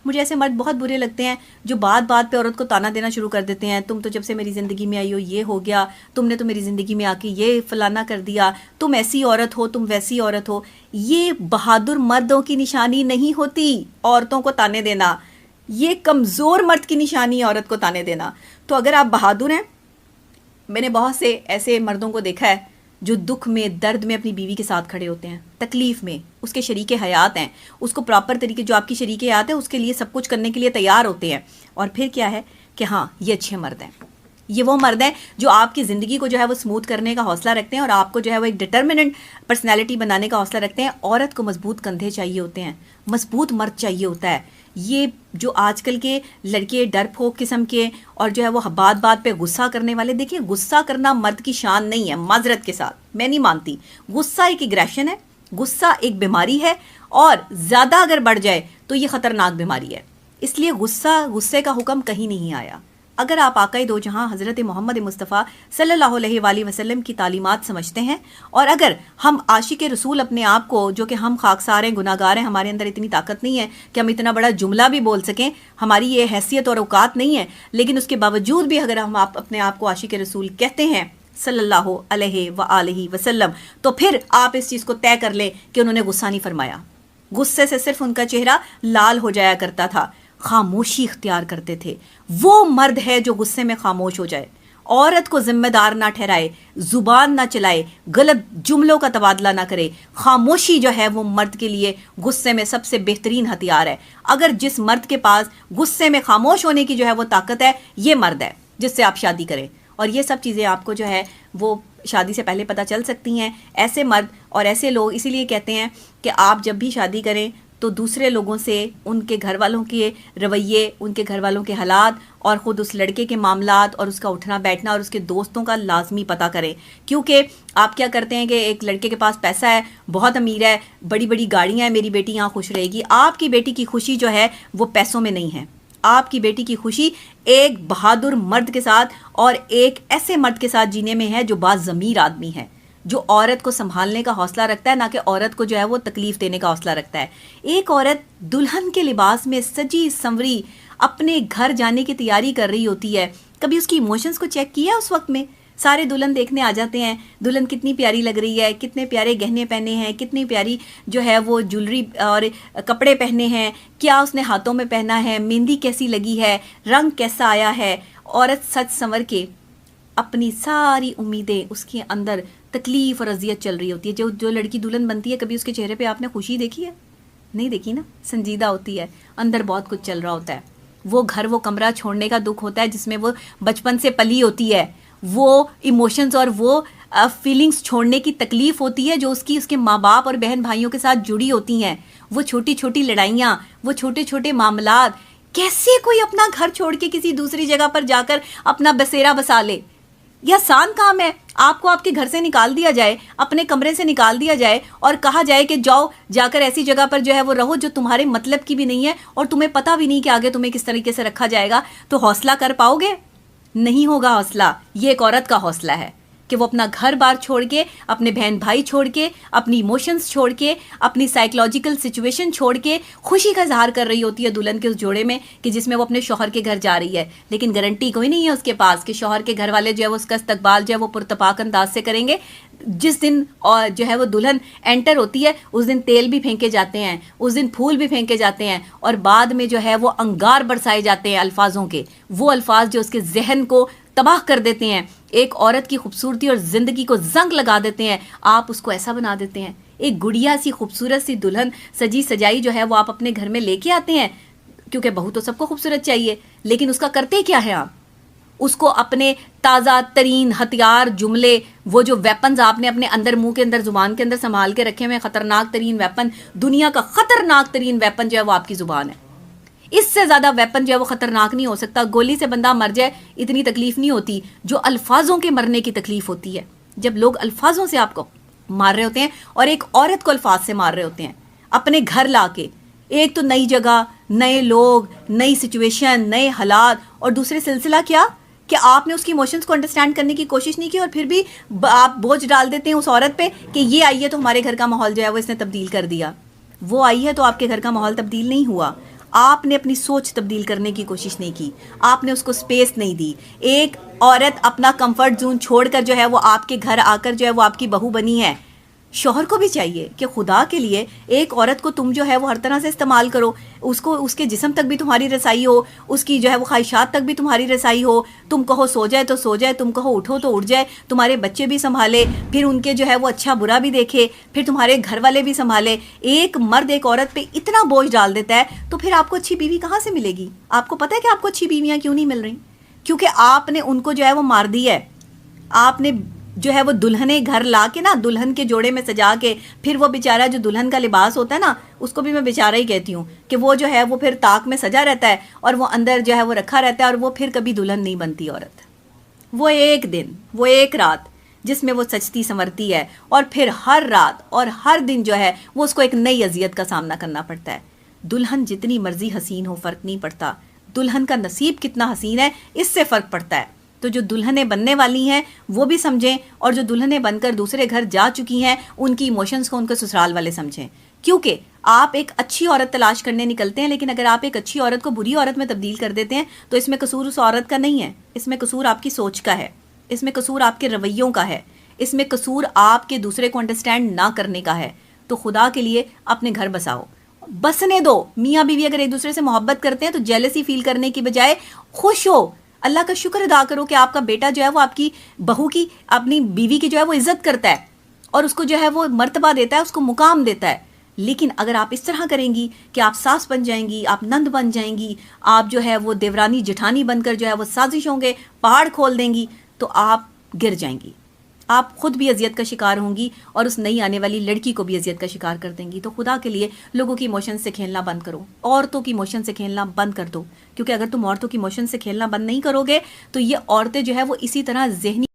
مجھے ایسے مرد بہت برے لگتے ہیں جو بات بات پہ عورت کو تانا دینا شروع کر دیتے ہیں، تم تو جب سے میری زندگی میں آئی ہو یہ ہو گیا، تم نے تو میری زندگی میں آ کے یہ فلانا کر دیا، تم ایسی عورت ہو، تم ویسی عورت ہو۔ یہ بہادر مردوں کی نشانی نہیں ہوتی عورتوں کو تانے دینا، یہ کمزور مرد کی نشانی ہے عورت کو تانے دینا۔ تو اگر آپ بہادر ہیں، میں نے بہت سے ایسے مردوں کو دیکھا ہے جو دکھ میں، درد میں اپنی بیوی کے ساتھ کھڑے ہوتے ہیں، تکلیف میں اس کے شریک حیات ہیں، اس کو پراپر طریقے، جو آپ کی شریک حیات ہے اس کے لیے سب کچھ کرنے کے لیے تیار ہوتے ہیں، اور پھر کیا ہے کہ ہاں یہ اچھے مرد ہیں، یہ وہ مرد ہیں جو آپ کی زندگی کو جو ہے وہ اسموتھ کرنے کا حوصلہ رکھتے ہیں اور آپ کو جو ہے وہ ایک ڈٹرمننٹ پرسنالٹی بنانے کا حوصلہ رکھتے ہیں۔ عورت کو مضبوط کندھے چاہیے ہوتے ہیں، مضبوط مرد چاہیے ہوتا ہے۔ یہ جو آج کل کے لڑکے ڈر پھوک قسم کے اور جو ہے وہ بات بات پہ غصہ کرنے والے، دیکھیں غصہ کرنا مرد کی شان نہیں ہے، معذرت کے ساتھ میں نہیں مانتی۔ غصہ ایک ایگریشن ہے، غصہ ایک بیماری ہے، اور زیادہ اگر بڑھ جائے تو یہ خطرناک بیماری ہے۔ اس لیے غصے کا حکم کہیں نہیں آیا۔ اگر آپ آقائے دو جہاں حضرت محمد مصطفیٰ صلی اللہ علیہ وآلہ وسلم کی تعلیمات سمجھتے ہیں، اور اگر ہم عاشق رسول اپنے آپ کو، جو کہ ہم خاکسار ہیں، گناہ گار ہیں، ہمارے اندر اتنی طاقت نہیں ہے کہ ہم اتنا بڑا جملہ بھی بول سکیں، ہماری یہ حیثیت اور اوقات نہیں ہے، لیکن اس کے باوجود بھی اگر ہم اپنے آپ کو عاشق رسول کہتے ہیں صلی اللہ علیہ وآلہ وسلم، تو پھر آپ اس چیز کو طے کر لیں کہ انہوں نے غصہ نہیں فرمایا۔ غصے سے صرف ان کا چہرہ لال ہو جایا کرتا تھا، خاموشی اختیار کرتے تھے۔ وہ مرد ہے جو غصے میں خاموش ہو جائے، عورت کو ذمہ دار نہ ٹھہرائے، زبان نہ چلائے، غلط جملوں کا تبادلہ نہ کرے۔ خاموشی جو ہے وہ مرد کے لیے غصے میں سب سے بہترین ہتھیار ہے۔ اگر جس مرد کے پاس غصے میں خاموش ہونے کی جو ہے وہ طاقت ہے، یہ مرد ہے جس سے آپ شادی کریں۔ اور یہ سب چیزیں آپ کو جو ہے وہ شادی سے پہلے پتہ چل سکتی ہیں۔ ایسے مرد اور ایسے لوگ اسی لیے کہتے ہیں کہ آپ جب بھی شادی کریں تو دوسرے لوگوں سے، ان کے گھر والوں کے رویے، ان کے گھر والوں کے حالات، اور خود اس لڑکے کے معاملات اور اس کا اٹھنا بیٹھنا اور اس کے دوستوں کا لازمی پتہ کریں۔ کیونکہ آپ کیا کرتے ہیں کہ ایک لڑکے کے پاس پیسہ ہے، بہت امیر ہے، بڑی بڑی گاڑیاں ہیں، میری بیٹی یہاں خوش رہے گی۔ آپ کی بیٹی کی خوشی جو ہے وہ پیسوں میں نہیں ہے۔ آپ کی بیٹی کی خوشی ایک بہادر مرد کے ساتھ اور ایک ایسے مرد کے ساتھ جینے میں ہے جو باضمیر آدمی ہے، جو عورت کو سنبھالنے کا حوصلہ رکھتا ہے، نہ کہ عورت کو جو ہے وہ تکلیف دینے کا حوصلہ رکھتا ہے۔ ایک عورت دلہن کے لباس میں سجی سنوری اپنے گھر جانے کی تیاری کر رہی ہوتی ہے، کبھی اس کی ایموشنز کو چیک کیا؟ اس وقت میں سارے دلہن دیکھنے آ جاتے ہیں، دلہن کتنی پیاری لگ رہی ہے، کتنے پیارے گہنے پہنے ہیں، کتنی پیاری جو ہے وہ جولری اور کپڑے پہنے ہیں، کیا اس نے ہاتھوں میں پہنا ہے، مہندی کیسی لگی ہے، رنگ کیسا آیا ہے۔ عورت سج سنور کے اپنی ساری امیدیں، اس کے اندر تکلیف اور اذیت چل رہی ہوتی ہے۔ جو لڑکی دلہن بنتی ہے، کبھی اس کے چہرے پہ آپ نے خوشی دیکھی ہے؟ نہیں دیکھی نا، سنجیدہ ہوتی ہے، اندر بہت کچھ چل رہا ہوتا ہے۔ وہ گھر، وہ کمرہ چھوڑنے کا دکھ ہوتا ہے جس میں وہ بچپن سے پلی ہوتی ہے، وہ ایموشنز اور وہ فیلنگز چھوڑنے کی تکلیف ہوتی ہے جو اس کے ماں باپ اور بہن بھائیوں کے ساتھ جڑی ہوتی ہیں۔ وہ چھوٹی چھوٹی لڑائیاں، وہ چھوٹے چھوٹے معاملات، کیسے کوئی اپنا گھر چھوڑ کے کسی دوسری جگہ پر جا کر اپنا بسیرا بسا لے؟ یہ آسان کام ہے۔ آپ کو آپ کے گھر سے نکال دیا جائے، اپنے کمرے سے نکال دیا جائے اور کہا جائے کہ جاؤ، جا کر ایسی جگہ پر جو ہے وہ رہو جو تمہارے مطلب کی بھی نہیں ہے اور تمہیں پتہ بھی نہیں کہ آگے تمہیں کس طریقے سے رکھا جائے گا، تو حوصلہ کر پاؤ گے؟ نہیں ہوگا حوصلہ۔ یہ ایک عورت کا حوصلہ ہے کہ وہ اپنا گھر بار چھوڑ کے، اپنے بہن بھائی چھوڑ کے، اپنی ایموشنز چھوڑ کے، اپنی سائیکولوجیکل سچویشن چھوڑ کے خوشی کا اظہار کر رہی ہوتی ہے دلہن کے اس جوڑے میں کہ جس میں وہ اپنے شوہر کے گھر جا رہی ہے، لیکن گارنٹی کوئی نہیں ہے اس کے پاس کہ شوہر کے گھر والے جو ہے وہ اس کا استقبال جو ہے وہ پرتپاک انداز سے کریں گے۔ جس دن جو ہے وہ دلہن انٹر ہوتی ہے اس دن تیل بھی پھینکے جاتے ہیں، اس دن پھول بھی پھینکے جاتے ہیں، اور بعد میں جو ہے وہ انگار برسائے جاتے ہیں الفاظوں کے، وہ الفاظ جو اس کے ذہن کو تباہ کر دیتے ہیں، ایک عورت کی خوبصورتی اور زندگی کو زنگ لگا دیتے ہیں۔ آپ اس کو ایسا بنا دیتے ہیں، ایک گڑیا سی خوبصورت سی دلہن سجی سجائی جو ہے وہ آپ اپنے گھر میں لے کے آتے ہیں، کیونکہ بہو تو سب کو خوبصورت چاہیے، لیکن اس کا کرتے کیا ہے؟ آپ اس کو اپنے تازہ ترین ہتھیار، جملے، وہ جو ویپنز آپ نے اپنے اندر، منہ کے اندر، زبان کے اندر سنبھال کے رکھے ہوئے، خطرناک ترین ویپن، دنیا کا خطرناک ترین ویپن جو ہے وہ آپ کی زبان ہے۔ اس سے زیادہ ویپن جو ہے وہ خطرناک نہیں ہو سکتا۔ گولی سے بندہ مر جائے اتنی تکلیف نہیں ہوتی جو الفاظوں کے مرنے کی تکلیف ہوتی ہے، جب لوگ الفاظوں سے آپ کو مار رہے ہوتے ہیں اور ایک عورت کو الفاظ سے مار رہے ہوتے ہیں اپنے گھر لا کے۔ ایک تو نئی جگہ، نئے لوگ، نئی سچویشن، نئے حالات، اور دوسرے سلسلہ کیا کہ آپ نے اس کی ایموشنز کو انڈرسٹینڈ کرنے کی کوشش نہیں کی، اور پھر بھی آپ بوجھ ڈال دیتے ہیں اس عورت پہ کہ یہ آئی ہے تو ہمارے گھر کا ماحول جو ہے وہ اس نے تبدیل کر دیا۔ وہ آئی ہے تو آپ کے گھر کا ماحول تبدیل نہیں ہوا۔ آپ نے اپنی سوچ تبدیل کرنے کی کوشش نہیں کی، آپ نے اس کو سپیس نہیں دی. ایک عورت اپنا کمفرٹ زون چھوڑ کر جو ہے وہ آپ کے گھر آ کر جو ہے وہ آپ کی بہو بنی ہے. شوہر کو بھی چاہیے کہ خدا کے لیے ایک عورت کو تم جو ہے وہ ہر طرح سے استعمال کرو، اس کو اس کے جسم تک بھی تمہاری رسائی ہو، اس کی جو ہے وہ خواہشات تک بھی تمہاری رسائی ہو. تم کہو سو جائے تو سو جائے، تم کہو اٹھو تو اٹھ جائے، تمہارے بچے بھی سنبھالے، پھر ان کے جو ہے وہ اچھا برا بھی دیکھے، پھر تمہارے گھر والے بھی سنبھالے. ایک مرد ایک عورت پہ اتنا بوجھ ڈال دیتا ہے تو پھر آپ کو اچھی بیوی کہاں سے ملے گی؟ آپ کو پتہ ہے کہ آپ کو اچھی بیویاں کیوں نہیں مل رہی؟ کیونکہ آپ نے ان کو جو ہے وہ مار دی ہے. آپ نے جو ہے وہ دلہنے گھر لا کے نا، دلہن کے جوڑے میں سجا کے، پھر وہ بیچارہ جو دلہن کا لباس ہوتا ہے نا، اس کو بھی میں بیچارہ ہی کہتی ہوں کہ وہ جو ہے وہ پھر طاق میں سجا رہتا ہے اور وہ اندر جو ہے وہ رکھا رہتا ہے، اور وہ پھر کبھی دلہن نہیں بنتی عورت. وہ ایک دن، وہ ایک رات جس میں وہ سجتی سنورتی ہے، اور پھر ہر رات اور ہر دن جو ہے وہ اس کو ایک نئی اذیت کا سامنا کرنا پڑتا ہے. دلہن جتنی مرضی حسین ہو فرق نہیں پڑتا، دلہن کا نصیب کتنا حسین ہے اس سے فرق پڑتا ہے. تو جو دلہنیں بننے والی ہیں وہ بھی سمجھیں، اور جو دلہنیں بن کر دوسرے گھر جا چکی ہیں ان کی ایموشنز کو ان کے سسرال والے سمجھیں. کیونکہ آپ ایک اچھی عورت تلاش کرنے نکلتے ہیں، لیکن اگر آپ ایک اچھی عورت کو بری عورت میں تبدیل کر دیتے ہیں تو اس میں قصور اس عورت کا نہیں ہے، اس میں قصور آپ کی سوچ کا ہے، اس میں قصور آپ کے رویوں کا ہے، اس میں قصور آپ کے دوسرے کو انڈرسٹینڈ نہ کرنے کا ہے. تو خدا کے لیے اپنے گھر بساؤ، بسنے دو. میاں بیوی اگر ایک دوسرے سے محبت کرتے ہیں تو جیلسی فیل کرنے کی بجائے خوش ہو، اللہ کا شکر ادا کرو کہ آپ کا بیٹا جو ہے وہ آپ کی بہو کی، اپنی بیوی کی جو ہے وہ عزت کرتا ہے اور اس کو جو ہے وہ مرتبہ دیتا ہے، اس کو مقام دیتا ہے. لیکن اگر آپ اس طرح کریں گی کہ آپ ساس بن جائیں گی، آپ نند بن جائیں گی، آپ جو ہے وہ دیورانی جٹھانی بن کر جو ہے وہ سازشوں کے پہاڑ کھول دیں گی، تو آپ گر جائیں گی. آپ خود بھی اذیت کا شکار ہوں گی اور اس نئی آنے والی لڑکی کو بھی اذیت کا شکار کر دیں گی. تو خدا کے لیے لوگوں کی ایموشن سے کھیلنا بند کرو، عورتوں کی ایموشن سے کھیلنا بند کر دو. کیونکہ اگر تم عورتوں کی ایموشن سے کھیلنا بند نہیں کرو گے تو یہ عورتیں جو ہے وہ اسی طرح ذہنی